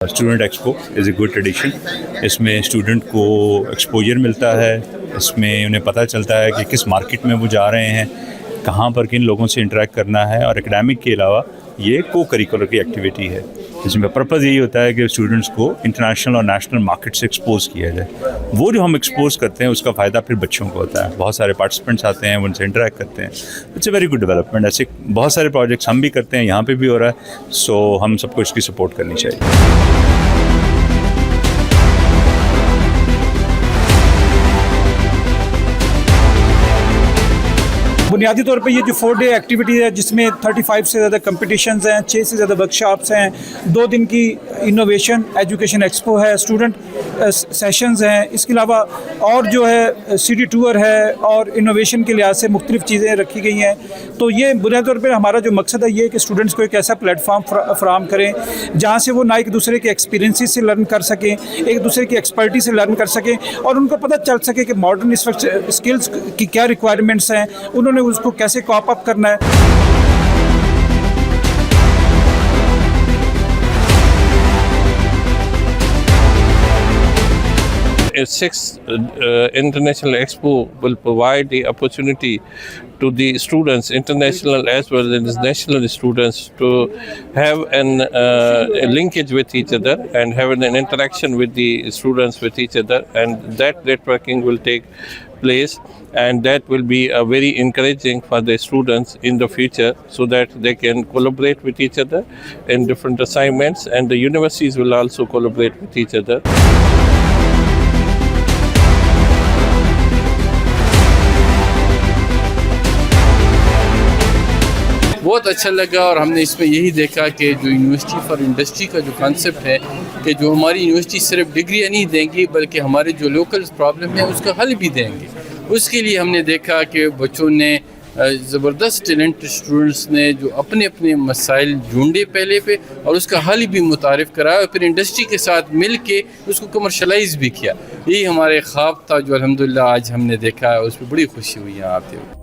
Student expo is a good tradition. इसमें student को exposure मिलता है, इसमें उन्हें पता चलता है कि किस मार्केट में वो जा रहे हैं, कहाँ पर किन लोगों से इंटरेक्ट करना है। और एकेडमिक के अलावा ये को करिकुलर की एक्टिविटी है, जिसमें पर्पज़ यही होता है कि स्टूडेंट्स को इंटरनेशनल और नेशनल मार्केट से एक्सपोज किया जाए। वो जो हम एक्सपोज करते हैं उसका फ़ायदा फिर बच्चों को होता है। बहुत सारे पार्टिसिपेंट्स आते हैं, उनसे इंटरेक्ट करते हैं। It's a very good development. ऐसे बहुत सारे प्रोजेक्ट्स हम भी करते हैं, यहाँ पे भी हो रहा है। सो हम सबको इसकी सपोर्ट करनी चाहिए। बुनियादी तौर पे ये जो 4 डे एक्टिविटी है, जिसमें 35 से ज़्यादा कंपटीशंस हैं, 6 से ज़्यादा वर्कशॉप्स हैं, 2 दिन की इनोवेशन एजुकेशन एक्सपो है, स्टूडेंट सेशंस हैं, इसके अलावा और जो है सिटी टूर है और इनोवेशन के लिहाज से मुख्तलिफ चीज़ें रखी गई हैं। तो ये बुनियादी तौर पर हमारा जो मकसद है ये कि स्टूडेंट्स को एक ऐसा प्लेटफॉर्म फराहम करें जहाँ से वो ना एक दूसरे के एक्सपीरियंसेस से लर्न कर सकें, एक दूसरे की एक्सपर्टीज से लर्न कर सकें और उनको पता चल सके कि मॉडर्न इस वक्त स्किल्स की क्या रिक्वायरमेंट्स हैं, उन्होंने उसको कैसे कॉप अप करना है। Sixth International Expo will provide the opportunity to the students, international as well as national students, to have a linkage with each other and have an interaction with the students with each other, and that networking will take place, and that will be very encouraging for the students in the future, so that they can collaborate with each other in different assignments, and the universities will also collaborate with each other. बहुत अच्छा लगा और हमने इसमें यही देखा कि जो यूनिवर्सिटी फॉर इंडस्ट्री का जो कॉन्सेप्ट है कि जो हमारी यूनिवर्सिटी सिर्फ डिग्रियाँ नहीं देंगी बल्कि हमारे जो लोकल प्रॉब्लम है उसका हल भी देंगे। उसके लिए हमने देखा कि बच्चों ने ज़बरदस्त टैलेंट स्टूडेंट्स ने जो अपने अपने मसाइल ढूंढे पहले पे और उसका हल भी मुतारिफ़ कराया और फिर इंडस्ट्री के साथ मिल के उसको कमर्शलाइज़ भी किया। यही हमारे ख्वाब था जो अल्हम्दुलिल्लाह आज हमने देखा है, उस पर बड़ी खुशी हुई यहाँ आते हुए।